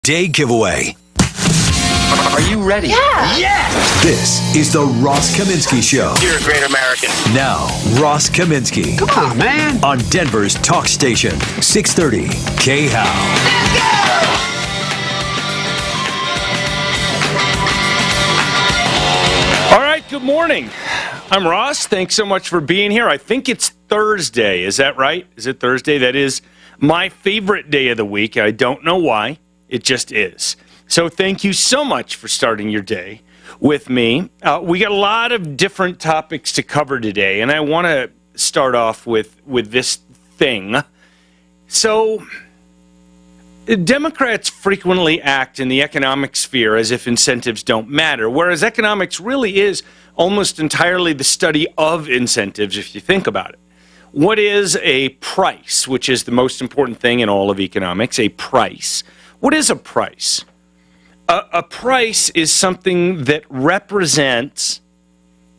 Day giveaway. Are you ready? Yeah. Yes! This is the Ross Kaminsky Show. You're a great American. Now, Ross Kaminsky. Come on, man. On Denver's talk station, 630 K-How. Let's go! All right, good morning. I'm Ross. Thanks so much for being here. I think it's Thursday. Is that right? Is it Thursday? That is my favorite day of the week. I don't know why. It just is. So thank you so much for starting your day with me. We got a lot of different topics to cover today, and I want to start off with this thing. So Democrats frequently act in the economic sphere as if incentives don't matter, whereas economics really is almost entirely the study of incentives, if you think about it. What is a price, which is the most important thing in all of economics, a price? What is a price? A price is something that represents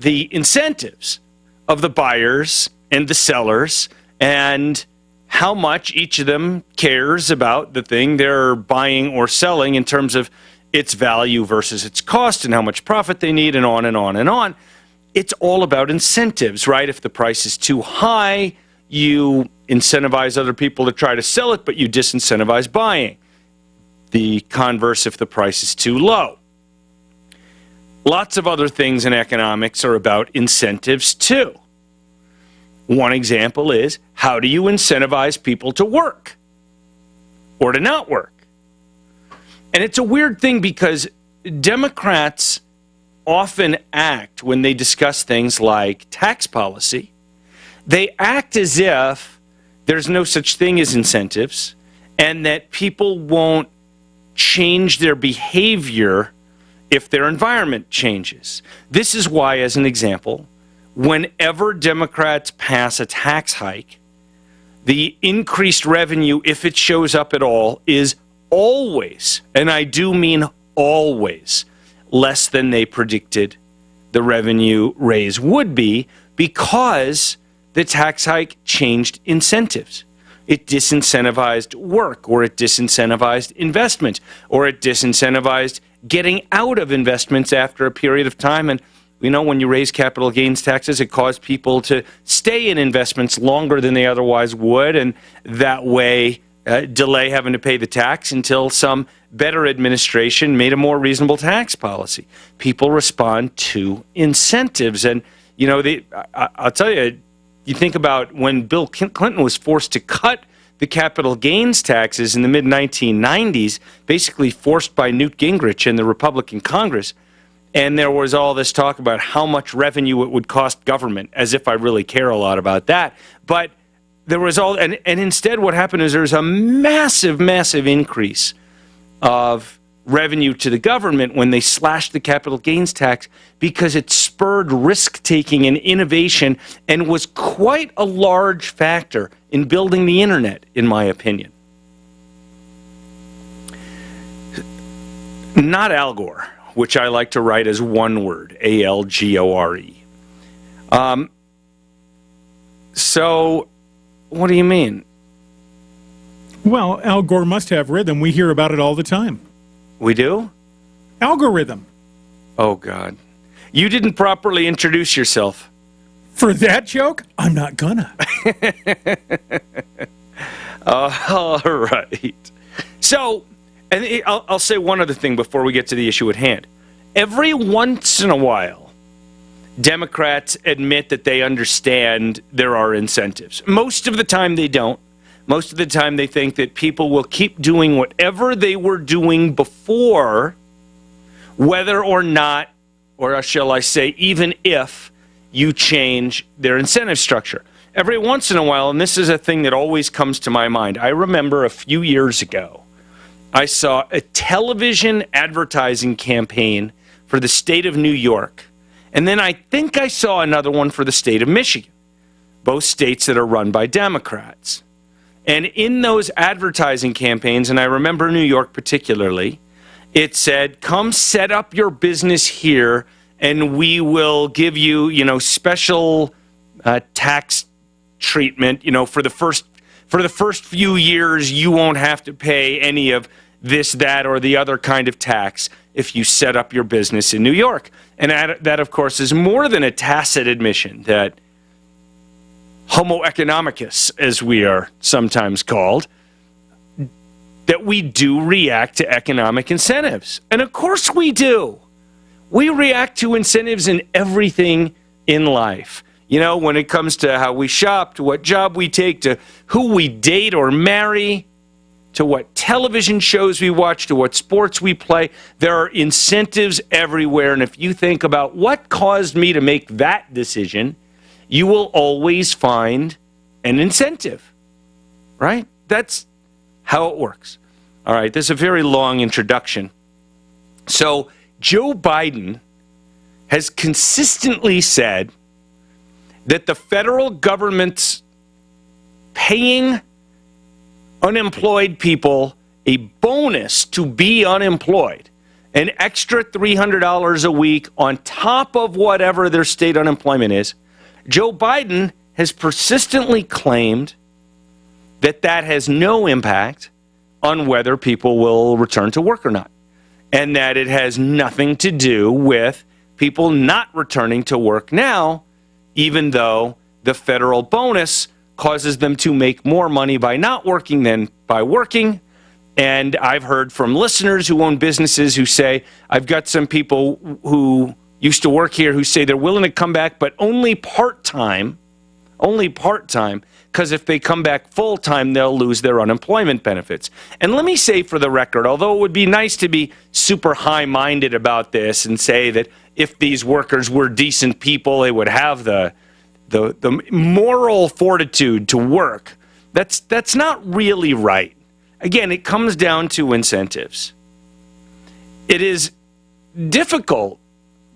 the incentives of the buyers and the sellers and how much each of them cares about the thing they're buying or selling in terms of its value versus its cost and how much profit they need, and on and on and on. It's all about incentives, right? If the price is too high, you incentivize other people to try to sell it, but you disincentivize buying. The converse if the price is too low. Lots of other things in economics are about incentives too. One example is, how do you incentivize people to work or to not work? And it's a weird thing because Democrats often act when they discuss things like tax policy. They act as if there's no such thing as incentives and that people won't change their behavior if their environment changes. This is why, as an example, whenever Democrats pass a tax hike, the increased revenue, if it shows up at all, is always, and I do mean always, less than they predicted the revenue raise would be, because the tax hike changed incentives. It disincentivized work, or it disincentivized investment, or it disincentivized getting out of investments after a period of time. And you know, when you raise capital gains taxes, it caused people to stay in investments longer than they otherwise would, and that way delay having to pay the tax until some better administration made a more reasonable tax policy. People respond to incentives. And, you know, I'll tell you, you think about when Bill Clinton was forced to cut the capital gains taxes in the mid-1990s, basically forced by Newt Gingrich and the Republican Congress. And there was all this talk about how much revenue it would cost government, as if I really care a lot about that. But there was all, and instead what happened is there was a massive, massive increase of revenue to the government when they slashed the capital gains tax, because it spurred risk-taking and innovation and was quite a large factor in building the internet, in my opinion. Not Al Gore, which I like to write as one word, A-L-G-O-R-E. So, what do you mean? Well, Al Gore must have rhythm. We hear about it all the time. We do? Algorithm. Oh, God. You didn't properly introduce yourself. For that joke, I'm not gonna. All right. So, and I'll say one other thing before we get to the issue at hand. Every once in a while, Democrats admit that they understand there are incentives. Most of the time they don't. Most of the time they think that people will keep doing whatever they were doing before, whether or not, or shall I say, even if you change their incentive structure. Every once in a while, and this is a thing that always comes to my mind, I remember a few years ago, I saw a television advertising campaign for the state of New York, and then I think I saw another one for the state of Michigan, both states that are run by Democrats. And in those advertising campaigns, and I remember New York particularly, it said, come set up your business here and we will give you, you know, special tax treatment, you know, for the first few years you won't have to pay any of this, that, or the other kind of tax if you set up your business in New York. And that, of course, is more than a tacit admission that Homo economicus, as we are sometimes called, that we do react to economic incentives. And of course we do. We react to incentives in everything in life. You know, when it comes to how we shop, to what job we take, to who we date or marry, to what television shows we watch, to what sports we play, there are incentives everywhere. And if you think about what caused me to make that decision, you will always find an incentive, right? That's how it works. All right, this is a very long introduction. So Joe Biden has consistently said that the federal government's paying unemployed people a bonus to be unemployed, an extra $300 a week on top of whatever their state unemployment is. Joe Biden has persistently claimed that that has no impact on whether people will return to work or not, and that it has nothing to do with people not returning to work now, even though the federal bonus causes them to make more money by not working than by working. And I've heard from listeners who own businesses who say, I've got some people who used to work here who say they're willing to come back, but only part-time, because if they come back full-time, they'll lose their unemployment benefits. And let me say for the record, although it would be nice to be super high-minded about this and say that if these workers were decent people, they would have the moral fortitude to work. That's not really right. Again, it comes down to incentives. It is difficult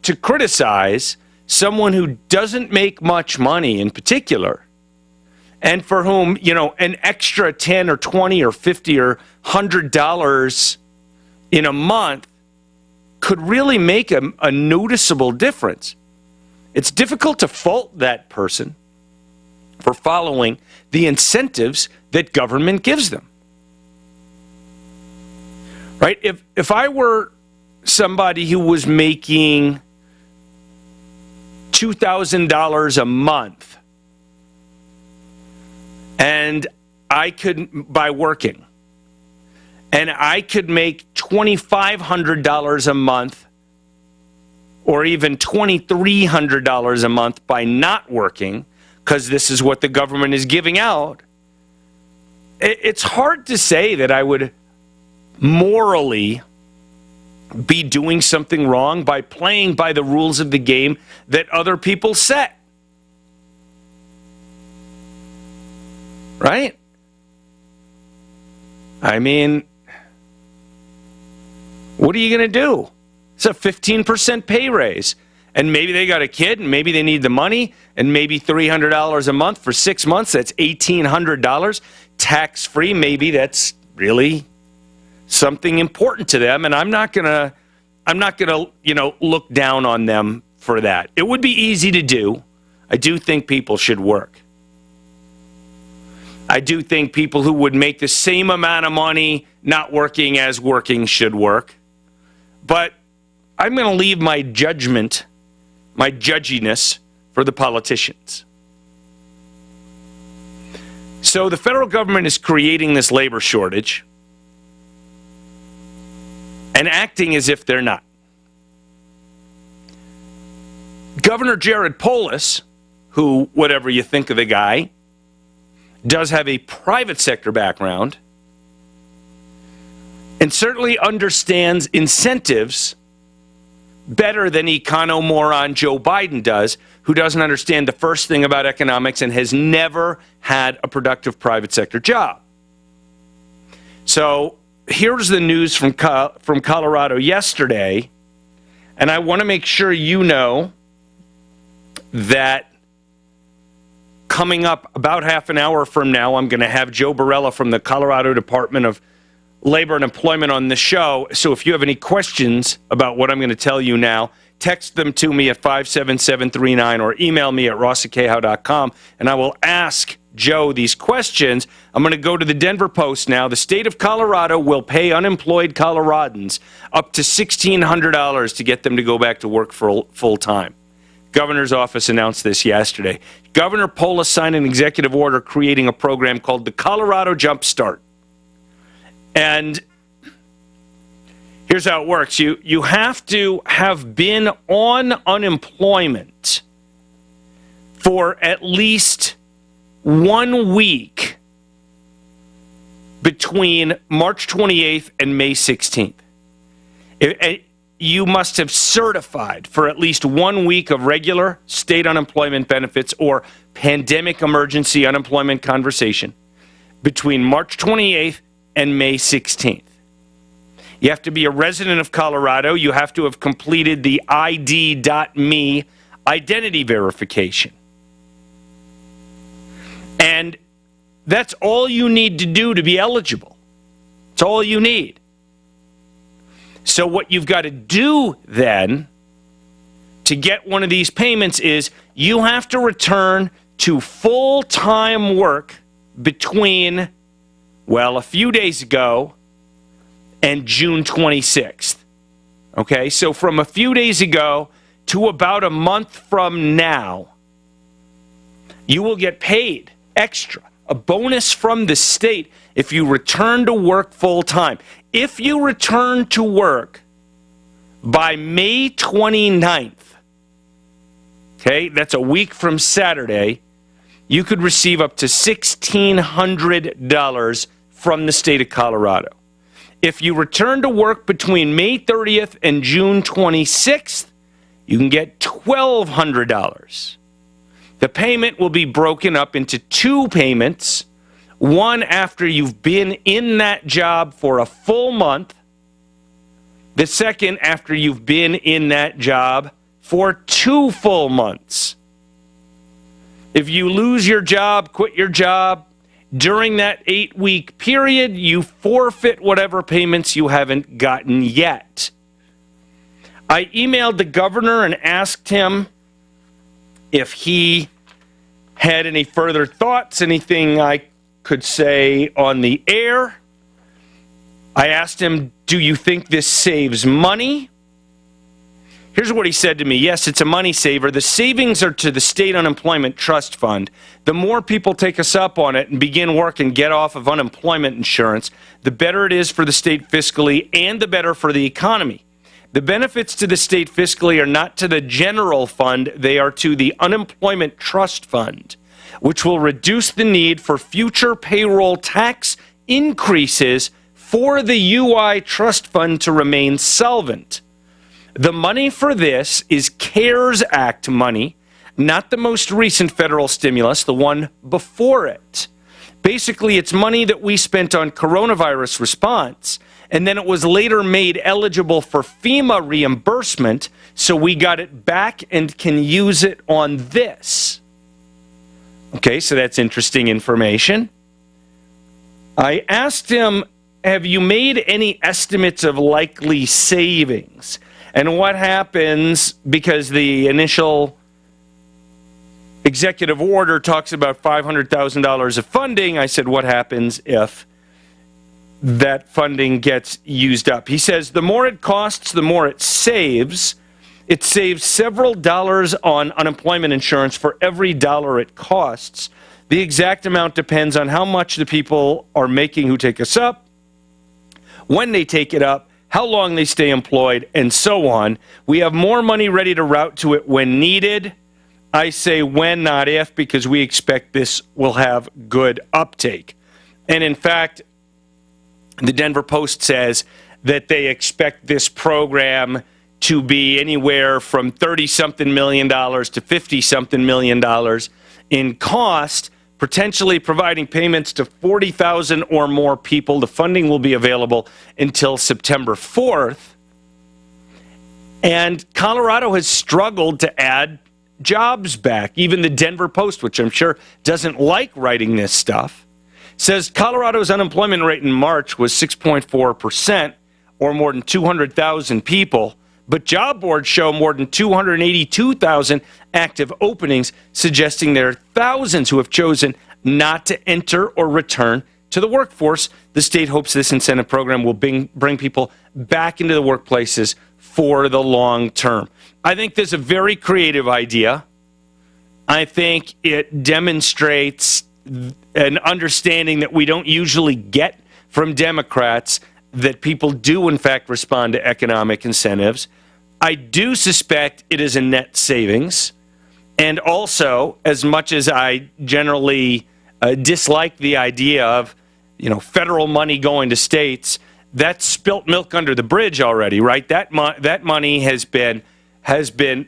to criticize someone who doesn't make much money in particular, and for whom, you know, an extra 10 or 20 or 50 or $100 in a month could really make a noticeable difference. It's difficult to fault that person for following the incentives that government gives them. Right? If I were somebody who was making $2,000 a month, and I could, by working, and I could make $2,500 a month or even $2,300 a month by not working, because this is what the government is giving out, it's hard to say that I would morally be doing something wrong by playing by the rules of the game that other people set. Right? I mean, what are you going to do? It's a 15% pay raise. And maybe they got a kid, and maybe they need the money, and maybe $300 a month for 6 months, that's $1,800. Tax-free, maybe that's really something important to them, and I'm not gonna, you know, look down on them for that. It would be easy to do. I do think people should work. I do think people who would make the same amount of money not working as working should work. But I'm going to leave my judgment, my judginess, for the politicians. So the federal government is creating this labor shortage and acting as if they're not. Governor Jared Polis, who, whatever you think of the guy, does have a private sector background and certainly understands incentives better than econo-moron Joe Biden does, who doesn't understand the first thing about economics and has never had a productive private sector job. So here's the news from Colorado yesterday, and I want to make sure you know that coming up about half an hour from now, I'm going to have Joe Barella from the Colorado Department of Labor and Employment on the show. So if you have any questions about what I'm going to tell you now, text them to me at 57739 or email me at ross@khow.com, and I will ask Joe these questions. I'm going to go to the Denver Post now. The state of Colorado will pay unemployed Coloradans up to $1,600 to get them to go back to work full time. Governor's office announced this yesterday. Governor Polis signed an executive order creating a program called the Colorado Jumpstart. And here's how it works. You have to have been on unemployment for at least 1 week between March 28th and May 16th. You must have certified for at least 1 week of regular state unemployment benefits or pandemic emergency unemployment conversation between March 28th and May 16th. You have to be a resident of Colorado. You have to have completed the ID.me identity verification. And that's all you need to do to be eligible. It's all you need. So what you've got to do then to get one of these payments is you have to return to full-time work between, well, a few days ago and June 26th. Okay, so from a few days ago to about a month from now, you will get paid extra, a bonus from the state if you return to work full-time. If you return to work by May 29th, okay, that's a week from Saturday, you could receive up to $1,600 from the state of Colorado. If you return to work between May 30th and June 26th, you can get $1,200. The payment will be broken up into 2 payments, one after you've been in that job for a full month, the second after you've been in that job for 2 full months. If you lose your job, quit your job, during that 8-week period, you forfeit whatever payments you haven't gotten yet. I emailed the governor and asked him if he had any further thoughts, anything I could say on the air. I asked him, do you think this saves money? Here's what he said to me. Yes, it's a money saver. The savings are to the State Unemployment Trust Fund. The more people take us up on it and begin work and get off of unemployment insurance, the better it is for the state fiscally and the better for the economy. The benefits to the state fiscally are not to the general fund, they are to the Unemployment Trust Fund, which will reduce the need for future payroll tax increases for the UI Trust Fund to remain solvent. The money for this is CARES Act money, not the most recent federal stimulus, the one before it. Basically, it's money that we spent on coronavirus response, and then it was later made eligible for FEMA reimbursement, so we got it back and can use it on this. Okay, so that's interesting information. I asked him, have you made any estimates of likely savings? And what happens, because the initial executive order talks about $500,000 of funding, I said, what happens if that funding gets used up? He says, the more it costs, the more it saves. It saves several dollars on unemployment insurance for every dollar it costs. The exact amount depends on how much the people are making who take us up, when they take it up, how long they stay employed, and so on. We have more money ready to route to it when needed. I say when, not if, because we expect this will have good uptake. And in fact, the Denver Post says that they expect this program to be anywhere from $30-something million to $50-something million in cost, potentially providing payments to 40,000 or more people. The funding will be available until September 4th. And Colorado has struggled to add jobs back. Even the Denver Post, which I'm sure doesn't like writing this stuff, says Colorado's unemployment rate in March was 6.4%, or more than 200,000 people. But job boards show more than 282,000 active openings, suggesting there are thousands who have chosen not to enter or return to the workforce. The state hopes this incentive program will bring people back into the workplaces for the long term. I think this is a very creative idea. I think it demonstrates an understanding that we don't usually get from Democrats, that people do, in fact, respond to economic incentives. I do suspect it is a net savings. And also, as much as I generally dislike the idea of, federal money going to states, that's spilt milk under the bridge already, right? That money has been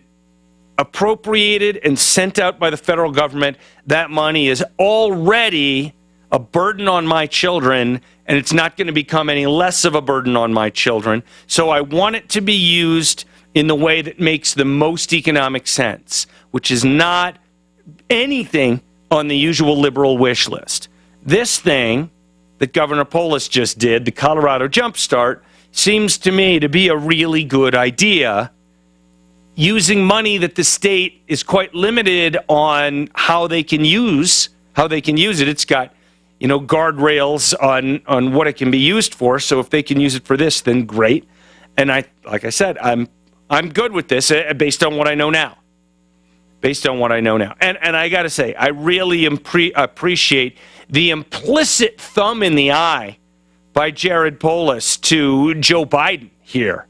appropriated and sent out by the federal government. That money is already a burden on my children, and it's not going to become any less of a burden on my children. So I want it to be used in the way that makes the most economic sense, which is not anything on the usual liberal wish list. This thing that Governor Polis just did, the Colorado Jumpstart, seems to me to be a really good idea, using money that the state is quite limited on how they can use it. It's got, guardrails on what it can be used for. So if they can use it for this, then great. And like I said, I'm good with this based on what I know now. And I got to say, I really appreciate the implicit thumb in the eye by Jared Polis to Joe Biden here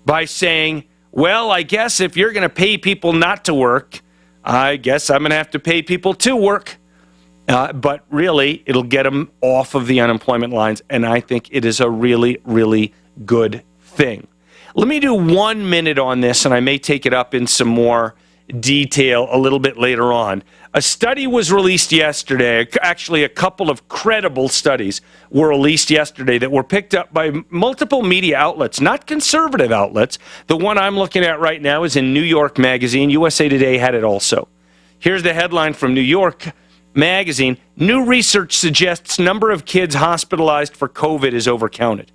by saying, well, I guess if you're going to pay people not to work, I guess I'm going to have to pay people to work. But really, it'll get them off of the unemployment lines. And I think it is a really, really good thing. Let me do 1 minute on this, and I may take it up in some more detail a little bit later on. A study was released yesterday. Actually, a couple of credible studies were released yesterday that were picked up by multiple media outlets, not conservative outlets. The one I'm looking at right now is in New York Magazine. USA Today had it also. Here's the headline from New York Magazine. New research suggests number of kids hospitalized for COVID is overcounted.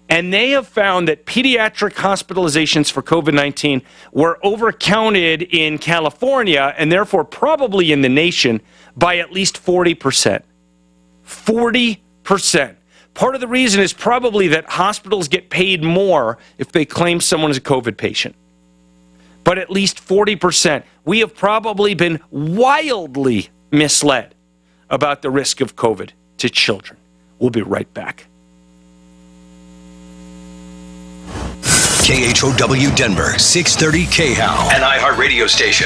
And they have found that pediatric hospitalizations for COVID-19 were overcounted in California and therefore probably in the nation by at least 40%. 40%. Part of the reason is probably that hospitals get paid more if they claim someone is a COVID patient. But at least 40%. We have probably been wildly misled about the risk of COVID to children. We'll be right back. KHOW Denver, 630 KHOW, an iHeart radio station.